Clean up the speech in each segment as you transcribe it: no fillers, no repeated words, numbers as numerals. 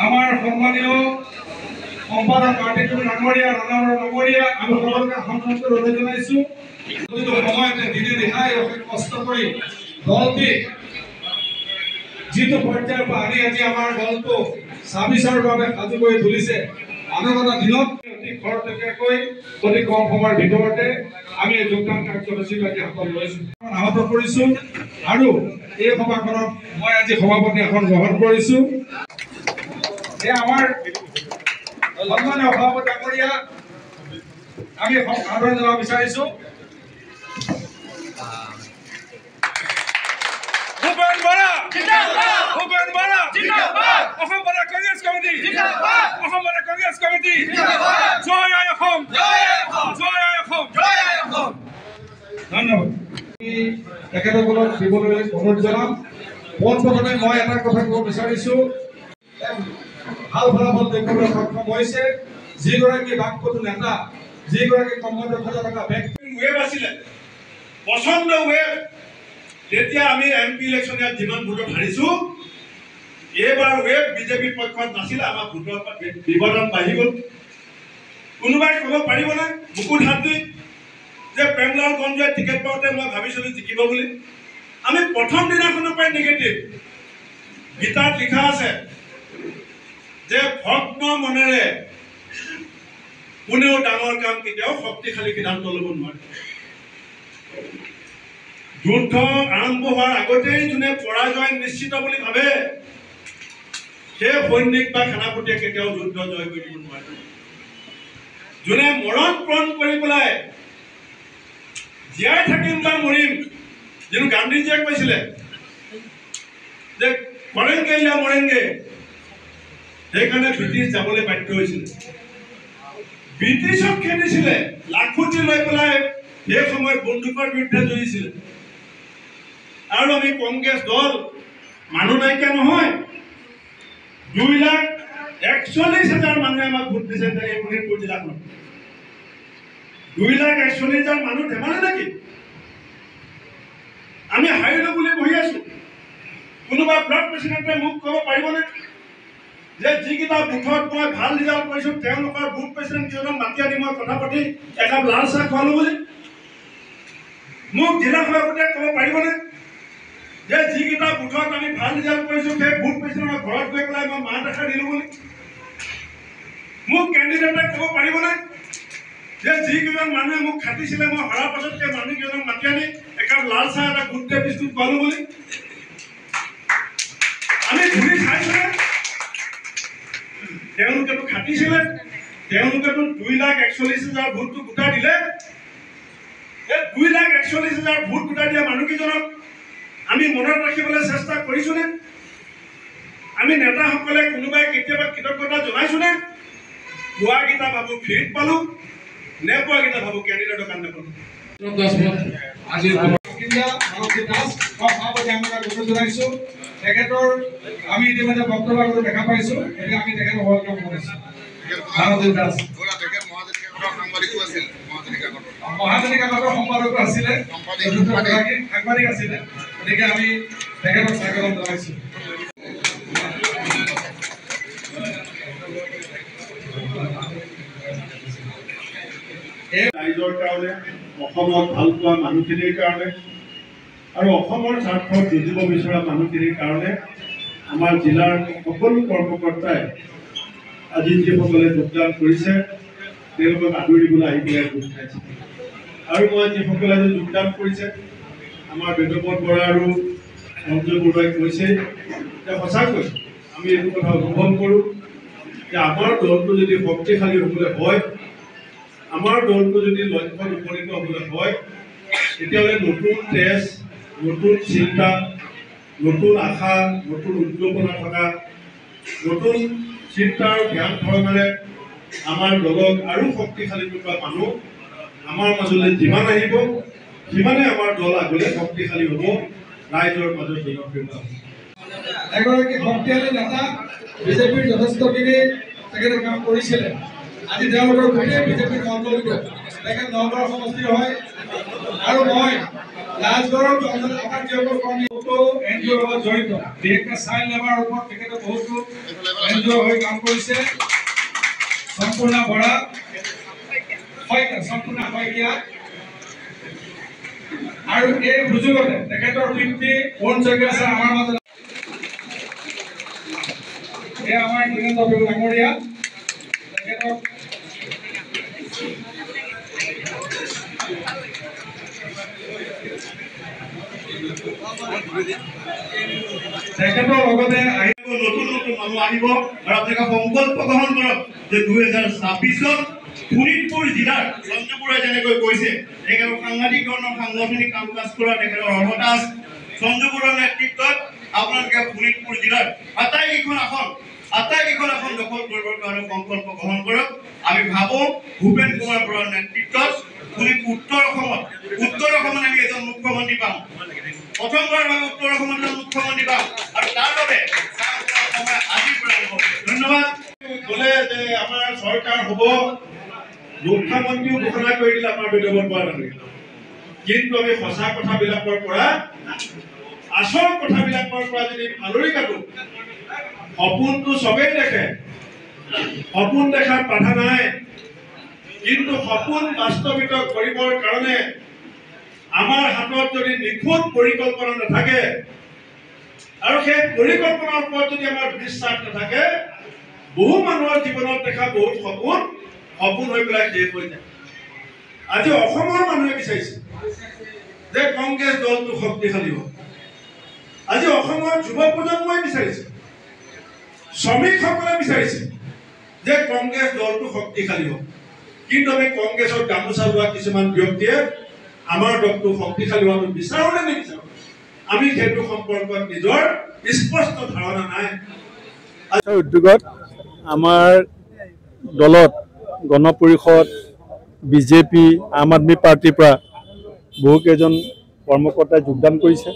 আমাৰ সন্মানীয় সম্পাদক কাৰ্তিক ডাঙৰীয়া নগৰীয়া আমি সকলোকে সন্মান কৰি অনুৰোধ জনাইছো। প্ৰতিটো সময়তে দিনে দিহাই কষ্ট কৰি দলটি যিটো পৰ্যায়ৰ পৰা আনি আজি আমাৰ দলটো ছাব্বিছৰ বাবে সাজু কৰি তুলিছে। আগন্তুক দিনত অতি খৰতকীয়াকৈ অতি কম সময়ৰ ভিতৰতে আমি যোগদান কাৰ্যসূচীত আজি হাতত লৈছো, আহত কৰিছো আৰু এই সভাখনত মই আজি সভাপতি এখন গ্ৰহণ কৰিছো। আমাৰ সন্মানীয় সভাপতি ডাঙৰীয়া আমি আদৰণি জনাব বিচাৰিছো। ভূপেন বৰা জিন্দাবাদ, ভূপেন বৰা জিন্দাবাদ, অসম কংগ্ৰেছ কমিটি জিন্দাবাদ, অসম কংগ্ৰেছ কমিটি জিন্দাবাদ, জয় আই অসম, জয় আই অসম, জয় আই অসম, জয় আই অসম। ধন্যবাদ। তেখেতসকলক দিবলৈ অনুৰোধ জনাম। পোনপ্ৰথমে মই এটা কথা ক'ব বিচাৰিছো, ভাল ফলাফল দেখুৱাবলৈ সক্ষম হৈছে যিগৰাকী বাকপটু নেতা, যিগৰাকী কৰ্মদক্ষতা থকা ব্যক্তি। ৱেব আছিলে পচন্দ ৱেব। তেতিয়া আমি MP ইলেকশ্যন ইয়াত যিমান ভোটত হাৰিছো, এইবাৰ ৱেব বিজেপিৰ পক্ষত নাছিলে। আমাৰ ভোটৰ ব্যৱধান বাঢ়ি গ'ল। কোনোবাই ক'ব পাৰিবনে বুকুত হাত দি যে প্ৰেমলাল গঞ্জে টিকেট পাওঁতে মই ভাবিছিলো জিকিব বুলি? আমি প্ৰথম দিনাখনৰ পৰাই নিগেটিভ। গীতাত লিখা আছে যে ভগ্ন মনেৰে কোনেও ডাঙৰ কাম কেতিয়াও শক্তিশালী সিদ্ধান্ত ল'ব নোৱাৰে। যুদ্ধ আৰম্ভ হোৱাৰ আগতেই যোনে পৰাজয় নিশ্চিত বুলি ভাবে, সেই সৈনিক বা সেনাপতিয়ে কেতিয়াও যুদ্ধ জয় কৰি দিব নোৱাৰে। যোনে মৰণ পণ কৰি পেলাই জীয়াই থাকিম বা মৰিম, যিটো গান্ধীজীয়ে কৈছিলে যে মৰেংগে ইয়া মৰেংগে, সেইকাৰণে ব্ৰিটিছ যাবলৈ বাধ্য হৈছিলে। ব্ৰিটিছক খেদিছিলে, লাখুটি লৈ পেলাই সেই সময়ত বন্দুকৰ বিৰুদ্ধে যুঁজিছিলে। আৰু আমি কংগ্ৰেছ দল মানুহ নাইকিয়া নহয়, 2,41,000 মানুহে আমাক ভোট দিছে। এই শোণিতপুৰ জিলাখনত 2,41,000 মানুহ ধেমালি নেকি? আমি হাৰিলো বুলি বহি আছো। কোনোবা ব্লক প্ৰেচিডেণ্টে মোক ক'ব পাৰিবনে যে যিকেইটা বুথত মই ভাল ৰিজাল্ট কৰিছো তেওঁলোকৰ বুথ প্ৰেচিডেণ্ট কেইজন মাতি আনি মই কথা পাতি একাপ লাল চাহ খোৱালো বুলি? মোক জিলা সভাপতিয়ে ক'ব পাৰিবনে যে যিকেইটা বুথত আমি ভাল ৰিজাল্ট কৰিছো সেই বুথ প্ৰেচিডেণ্টৰ ঘৰত গৈ পেলাই মই মাত এষাৰ দিলো বুলি? মোক কেণ্ডিডেটে ক'ব পাৰিবনে যে যিকেইজন মানুহে মোক খাটিছিলে মই হৰাৰ পাছত সেই মানুহকেইজনক মাতি আনি একাপ লাল চাহ এটা গুড ডে বিস্কুট খোৱালো বুলি? আমি ঘূৰি চাইছোনে? তেওঁলোকেতো খাটিছিলে, তেওঁলোকেতো 2,41,000 ভোটটো গোটাই দিলে। এই 2,41,000 ভোট গোটাই দিয়া মানুহকেইজনক আমি মনত ৰাখিবলৈ চেষ্টা কৰিছোনে? আমি নেতাসকলে কোনোবাই কেতিয়াবা কৃতজ্ঞতা জনাইছোনে? পোৱাকেইটা ভাবো ফ্ৰীত পালো, নেপোৱাকেইটা ভাবো কেণ্ডিডেটৰ কাৰণে পালো। তেখেতৰ আমি ইতিমধ্যে বক্তব্য দেখা পাইছো। এতিয়া আমি তেখেতক ৱেলকাম কৰিছো। মহাজনী কাকতৰ সম্পাদক আছিলে, সাংবাদিক আছিলে, গতিকে আমি তেখেতক স্বাগতম জনাইছো। ৰাইজৰ কাৰণে, অসমত ভাল পোৱা মানুহখিনিৰ কাৰণে আৰু অসমৰ স্বাৰ্থত যুঁজিব বিচৰা মানুহখিনিৰ কাৰণে আমাৰ জিলাৰ সকলো কৰ্মকৰ্তাই আজি যিসকলে যোগদান কৰিছে তেওঁলোকক আদৰি দিবলৈ আহি পেলাই গোট খাইছে। আৰু মই যিসকলে আজি যোগদান কৰিছে, আমাৰ বেদপত বৰা আৰু সঞ্জয় বৰুৱাই কৈছে যে সঁচাকৈ আমি এইটো কথা অনুভৱ কৰোঁ যে আমাৰ দলটো যদি শক্তিশালী হ'বলৈ হয়, আমাৰ দলটো যদি লক্ষ্যত উপনীত হ'বলৈ হয়, তেতিয়াহ'লে নতুন তেজ, নতুন চিন্তা, নতুন আশা, নতুন উদ্যোগনা থকা, নতুন চিন্তা আৰু জ্ঞান ধৰণেৰে আমাৰ দলক আৰু শক্তিশালী কৰা মানুহ আমাৰ মাজলৈ যিমান আহিব, সিমানে আমাৰ দল আগলৈ শক্তিশালী হ'ব, ৰাইজৰ মাজত জনপ্ৰিয়তা হ'ব। এগৰাকী শক্তিশালী নেতা, বিজেপিৰ যথেষ্টখিনি তেখেতে কাম কৰিছিলে। আজি তেওঁলোকৰ গোটেই বিজেপিৰ দলটো তেখেত নগৰ সমষ্টিৰ হয় আৰু মই ৰাজগড়ৰ আমাৰ যিসকল কৰ্মী বহুতো এনজিঅ'ৰ লগত জড়িত বিশেষকৈ চাইল্ড লেবাৰৰ ওপৰত তেখেতে বহুতো এনজিঅ' হৈ কাম কৰিছে সম্পূৰ্ণ বৰা সম্পূৰ্ণ শইকীয়া আৰু এই সুযোগতে তেখেতৰ পিতৃ অৰুণ শইকীয়া আছে আমাৰ মাজত এয়া আমাৰ বীৰেন্দ্ৰ পেগু ডাঙৰীয়া তেখেতৰ লগতে নতুন নতুন মানুহ আহিব আৰু আপোনালোকে সংকল্প গ্ৰহণ কৰক যে 2026 শোণিতপুৰ জিলাৰ সঞ্জুপুৰে যেনেকৈ কৈছে তেখেতৰ সাংবাদিকৰণৰ সাংগঠনিক কাম কাজ কৰাৰ তেখেতৰ অৰ্হতা আছে সঞ্জুপুৰৰ নেতৃত্বত আপোনালোকে শোণিতপুৰ জিলাৰ আটাইকেইখন আসন দখল কৰিবৰ কাৰণে সংকল্প গ্ৰহণ কৰক আমি ভাবোঁ ভূপেন কুমাৰ বৰাৰ নেতৃত্বত উত্তৰ অসমত আমি এজন মুখ্যমন্ত্ৰী পাম প্ৰথমবাৰৰ বাবে উত্তৰ অসমত মুখ্যমন্ত্ৰী পাম আৰু তাৰ বাবে আজিৰ পৰা ধন্যবাদ ক'লে যে আমাৰ চৰকাৰ হ'ব মুখ্যমন্ত্ৰীও ঘোষণা কৰি দিলে আমাৰ বেদবন পৰা কিন্তু আমি সঁচা কথাবিলাকৰ পৰা আচল কথাবিলাকৰ পৰা যদি আলৰি কাটো সপোনটো চবেই দেখে সপোন দেখাৰ বাধা নাই কিন্তু সপোন বাস্তৱিত কৰিবৰ কাৰণে আমাৰ হাতত যদি নিখুঁত পৰিকল্পনা নাথাকে আৰু সেই পৰিকল্পনাৰ ওপৰত যদি আমাৰ বিশ্বাস নাথাকে বহু মানুহৰ জীৱনত দেখা বহুত সপোন হৈ পেলাই শেষ হৈ যায় আজি অসমৰ মানুহে বিচাৰিছে যে কংগ্ৰেছ দলটো শক্তিশালী হ'ব আজি অসমৰ যুৱ প্ৰজন্মই বিচাৰিছে শ্ৰমিকসকলে বিচাৰিছে যে কংগ্ৰেছ দলটো শক্তিশালী হ'ব কিন্তু আমি কংগ্ৰেছৰ গামোচা লোৱা কিছুমান ব্যক্তিয়ে আমাৰ দলটো শক্তিশালী হোৱাটো বিচাৰোঁ নে নিবিচাৰোঁ আমি সেইটো সম্পৰ্কত নিজৰ স্পষ্ট ধাৰণা নাই উদ্যোগত আমাৰ দলত গণ পৰিষদ বিজেপি আম আদমি পাৰ্টিৰ পৰা বহুকেইজন কৰ্মকৰ্তাই যোগদান কৰিছে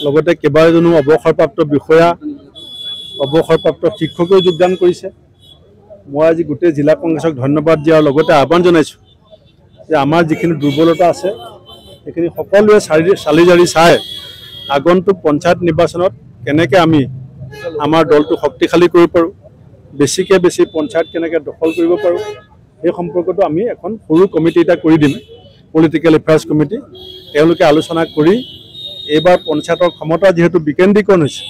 লগতে কেইবাজনো অৱসৰপ্ৰাপ্ত বিষয়া অৱসৰপ্ৰাপ্ত শিক্ষকেও যোগদান কৰিছে মই আজি গোটেই জিলা কংগ্ৰেছক ধন্যবাদ দিয়াৰ লগতে আহ্বান জনাইছোঁ যে আমাৰ যিখিনি দুৰ্বলতা আছে সেইখিনি সকলোৱে চালি জাৰি চাই আগন্তুক পঞ্চায়ত নিৰ্বাচনত কেনেকৈ আমি আমাৰ দলটো শক্তিশালী কৰিব পাৰোঁ বেছিকৈ বেছি পঞ্চায়ত কেনেকৈ দখল কৰিব পাৰোঁ সেই সম্পৰ্কতো আমি এখন সৰু কমিটি এটা কৰি দিম পলিটিকেল এফেয়াৰ্ছ কমিটি তেওঁলোকে আলোচনা কৰি এইবাৰ পঞ্চায়তৰ ক্ষমতা যিহেতু বিকেন্দ্ৰীকৰণ হৈছে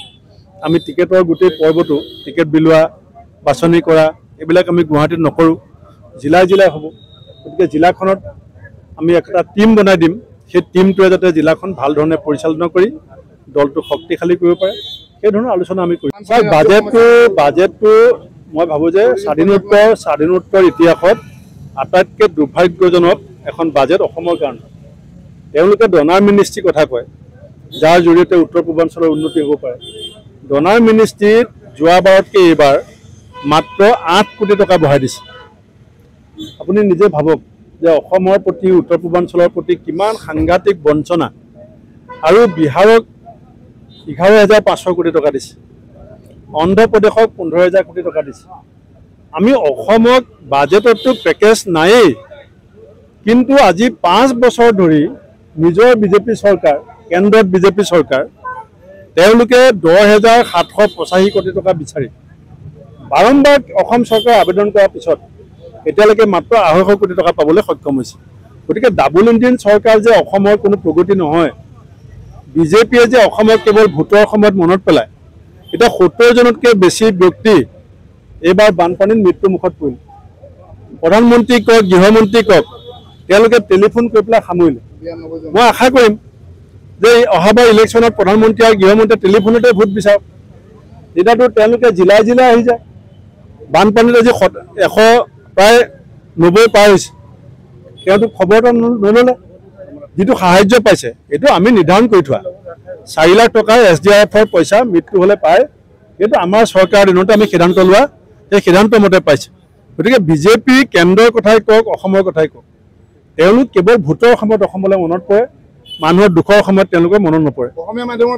আমি টিকেটৰ গোটেই পৰ্বটো টিকেট বিলোৱা বাছনি কৰা এইবিলাক আমি গুৱাহাটীত নকৰোঁ জিলাই হ'ব গতিকে জিলাখনত আমি একটা টিম বনাই দিম সেই টিমটোৱে যাতে জিলাখন ভাল ধৰণে পৰিচালনা কৰি দলটো শক্তিশালী কৰিব পাৰে সেই ধৰণৰ আলোচনা আমি কৰিম বাজেটটো মই ভাবোঁ যে স্বাধীনোত্তৰ ইতিহাসত আটাইতকৈ দুৰ্ভাগ্যজনক এখন বাজেট অসমৰ কাৰণে তেওঁলোকে ডনাৰ মিনিষ্ট্ৰীৰ কথা কয় যাৰ জৰিয়তে উত্তৰ পূৰ্বাঞ্চলৰ উন্নতি হ'ব পাৰে ডনাৰ মিনিষ্ট্ৰীত যোৱাবাৰতকৈ এইবাৰ মাত্ৰ 8 কোটি টকা বঢ়াই দিছে আপুনি নিজে ভাবক যে অসমৰ প্ৰতি উত্তৰ পূৰ্বাঞ্চলৰ প্ৰতি কিমান সাংঘাতিক বঞ্চনা আৰু বিহাৰক 11,500 কোটি টকা দিছে অন্ধ্ৰপ্ৰদেশক 15,000 কোটি টকা দিছে আমি অসমক বাজেটতো পেকেজ নায়েই কিন্তু আজি 5 বছৰ ধৰি নিজৰ বিজেপি চৰকাৰ কেন্দ্ৰত বিজেপি চৰকাৰ তেওঁলোকে 10,785 কোটি টকা বিচাৰি বাৰম্বাৰ অসম চৰকাৰে আবেদন কৰাৰ পিছত এতিয়ালৈকে মাত্ৰ 250 কোটি টকা পাবলৈ সক্ষম হৈছে গতিকে ডাবল ইঞ্জিন চৰকাৰ যে অসমৰ কোনো প্ৰগতি নহয় বিজেপিয়ে যে অসমক কেৱল ভোটৰ সময়ত মনত পেলায় এটা 70জনতকৈ বেছি ব্যক্তি এইবাৰ বানপানীত মৃত্যুমুখত পৰিল প্ৰধানমন্ত্ৰী কওক গৃহমন্ত্ৰী কওক তেওঁলোকে টেলিফোন কৰি পেলাই সামৰিলে মই আশা কৰিম যে অহাবাৰ ইলেকশ্যনত প্ৰধানমন্ত্ৰী আৰু গৃহমন্ত্ৰীয়ে টেলিফোনতে ভোট বিচাৰক তেতিয়াতো তেওঁলোকে জিলাই আহি যায় বানপানীত আজি 100 প্ৰায় 90 পাৰ হৈছে তেওঁতো খবৰটো নল'লে যিটো সাহায্য পাইছে এইটো আমি নিৰ্ধাৰণ কৰি থোৱা 4 লাখ টকাৰ SDRFৰ পইচা মৃত্যু হ'লে পায় এইটো আমাৰ চৰকাৰৰ দিনতে আমি সিদ্ধান্ত লোৱা সেই সিদ্ধান্ত মতে পাইছে গতিকে বিজেপি কেন্দ্ৰৰ কথাই কওক অসমৰ কথাই কওক তেওঁলোক কেৱল ভোটৰ সময়ত অসমলৈ মনত পৰে মানুহৰ দুখৰ সময়ত তেওঁলোকে মনত নপৰে অসমীয়া মাধ্যমৰ